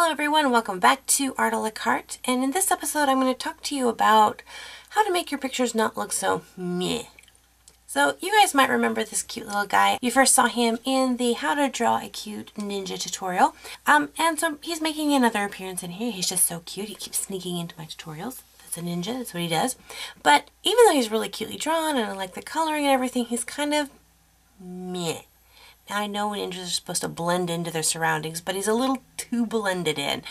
Hello everyone, welcome back to Art a la Carte, and in this episode I'm going to talk to you about how to make your pictures not look so meh. So you guys might remember this cute little guy. You first saw him in the How to Draw a Cute Ninja tutorial, and so he's making another appearance in here. He's just so cute, he keeps sneaking into my tutorials. That's a ninja, that's what he does. But even though he's really cutely drawn and I like the coloring and everything, he's kind of meh. Now I know ninjas are supposed to blend into their surroundings, but he's a little too blended in,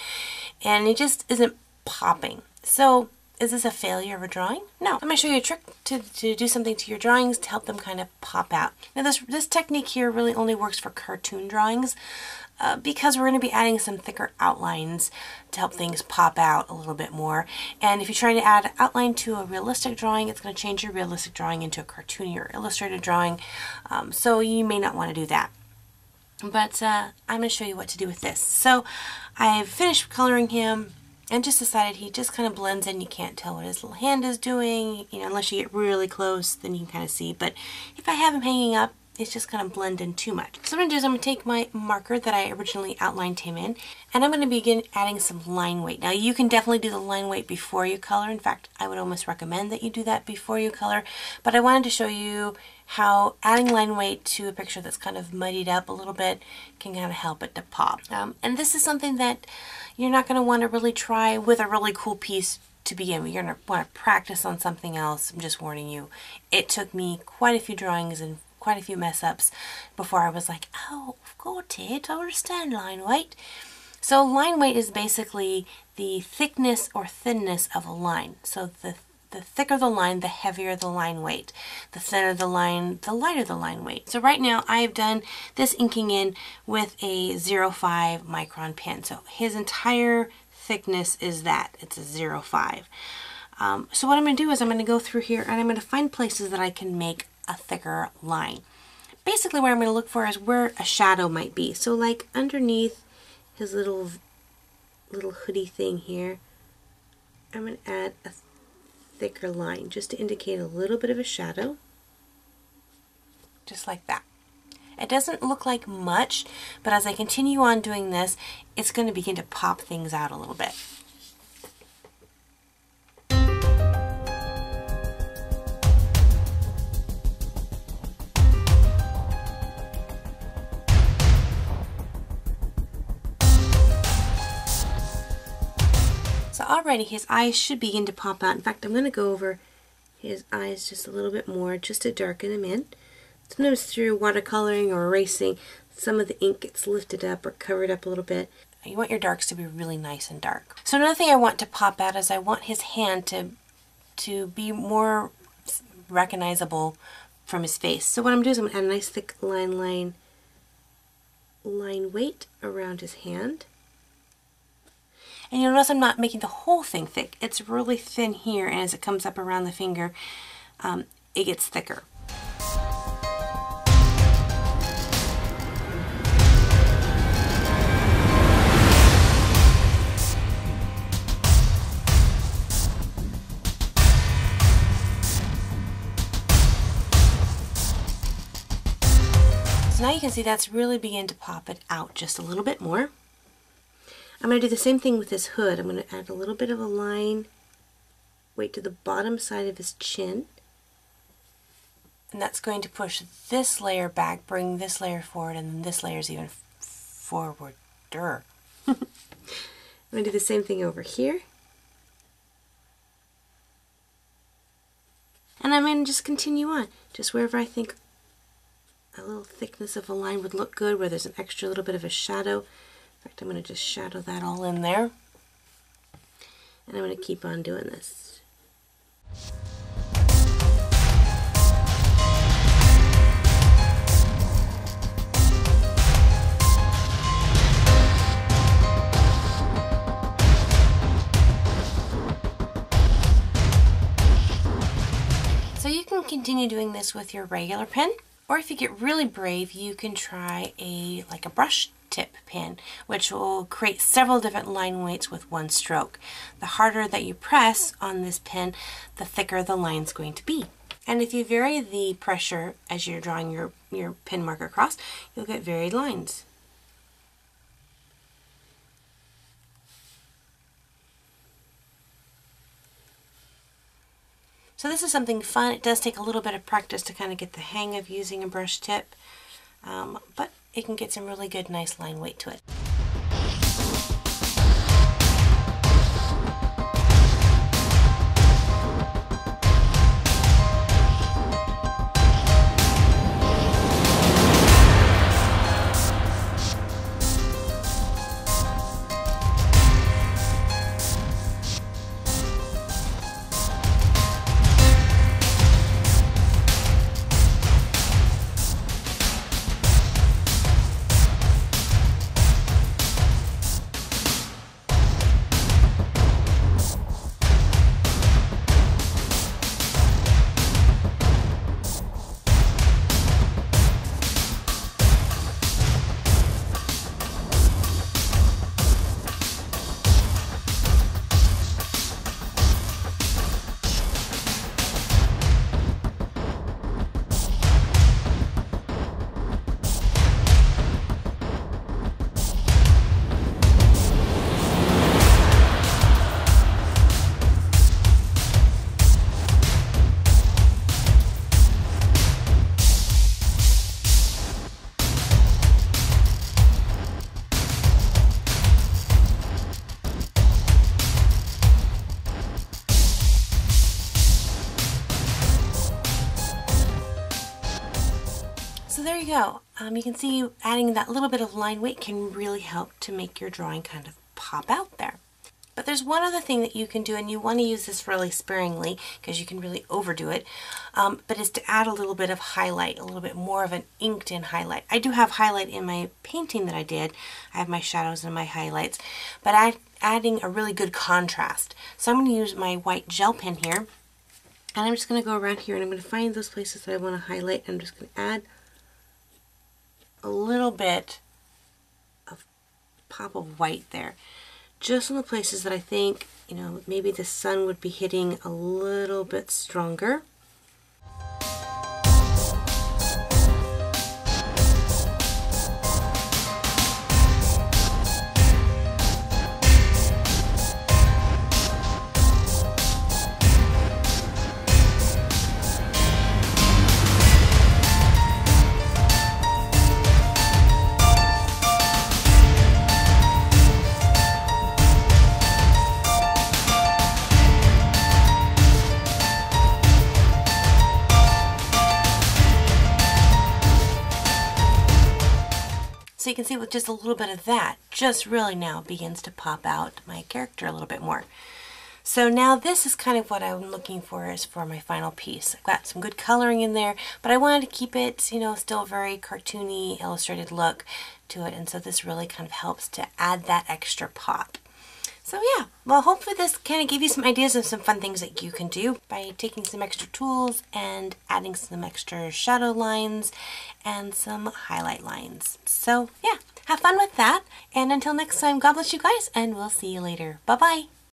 and he just isn't popping. So is this a failure of a drawing? No. I'm going to show you a trick to do something to your drawings to help them kind of pop out. Now this technique here really only works for cartoon drawings because we're going to be adding some thicker outlines to help things pop out a little bit more. And if you try to add outline to a realistic drawing, it's going to change your realistic drawing into a cartoony or illustrated drawing. So you may not want to do that. But I'm going to show you what to do with this. So I've finished coloring him and just decided he just kind of blends in. You can't tell what his little hand is doing, you know, unless you get really close, then you can kind of see. But if I have him hanging up, it's just kind of blend in too much. So what I'm going to do is I'm going to take my marker that I originally outlined him in, and I'm going to begin adding some line weight. Now you can definitely do the line weight before you color. In fact, I would almost recommend that you do that before you color. But I wanted to show you how adding line weight to a picture that's kind of muddied up a little bit can kind of help it to pop. And this is something that you're not going to want to really try with a really cool piece to begin with. You're going to want to practice on something else. I'm just warning you. It took me quite a few drawings and quite a few mess ups before I was like, oh, got it, I understand line weight. So line weight is basically the thickness or thinness of a line. So the thicker the line, the heavier the line weight. The thinner the line, the lighter the line weight. So right now I've done this inking in with a 0.5 micron pen. So his entire thickness is that. It's a 0.5. So what I'm going to do is I'm going to go through here and I'm going to find places that I can make a thicker line. Basically what I'm going to look for is where a shadow might be. So like underneath his little hoodie thing here, I'm going to add a thicker line just to indicate a little bit of a shadow. Just like that. It doesn't look like much, but as I continue on doing this, it's going to begin to pop things out a little bit. So already his eyes should begin to pop out. In fact, I'm going to go over his eyes just a little bit more just to darken them in. Sometimes through watercoloring or erasing, some of the ink gets lifted up or covered up a little bit. You want your darks to be really nice and dark. So another thing I want to pop out is I want his hand to be more recognizable from his face. So what I'm doing is I'm going to add a nice thick line weight around his hand. And you'll notice I'm not making the whole thing thick. It's really thin here, and as it comes up around the finger, it gets thicker. So now you can see that's really beginning to pop it out just a little bit more. I'm going to do the same thing with his hood. I'm going to add a little bit of a line weight to the bottom side of his chin. And that's going to push this layer back, bring this layer forward, and then this layer is even forwarder. I'm going to do the same thing over here. And I'm going to just continue on, just wherever I think a little thickness of a line would look good, where there's an extra little bit of a shadow. In fact, I'm going to just shadow that all in there. And I'm going to keep on doing this. So you can continue doing this with your regular pen, or if you get really brave, you can try like a brush tip pen, which will create several different line weights with one stroke. The harder that you press on this pen, the thicker the line's going to be. And if you vary the pressure as you're drawing your pen marker across, you'll get varied lines. So this is something fun. It does take a little bit of practice to kind of get the hang of using a brush tip, but it can get some really good, nice line weight to it. So there you go. You can see adding that little bit of line weight can really help to make your drawing kind of pop out there. But there's one other thing that you can do, and you want to use this really sparingly because you can really overdo it, but is to add a little bit of highlight, a little bit more of an inked in highlight. I do have highlight in my painting that I did. I have my shadows and my highlights, but adding a really good contrast. So I'm going to use my white gel pen here, and I'm just going to go around here and I'm going to find those places that I want to highlight. I'm just going to add a little bit of pop of white there, just in the places that I think, you know, maybe the sun would be hitting a little bit stronger. So you can see with just a little bit of that, just really now begins to pop out my character a little bit more. So now this is kind of what I'm looking for as for my final piece. I've got some good coloring in there, but I wanted to keep it, you know, still a very cartoony, illustrated look to it. And so this really kind of helps to add that extra pop. So yeah, well, hopefully this kind of gave you some ideas of some fun things that you can do by taking some extra tools and adding some extra shadow lines and some highlight lines. So yeah, have fun with that. And until next time, God bless you guys, and we'll see you later. Bye-bye.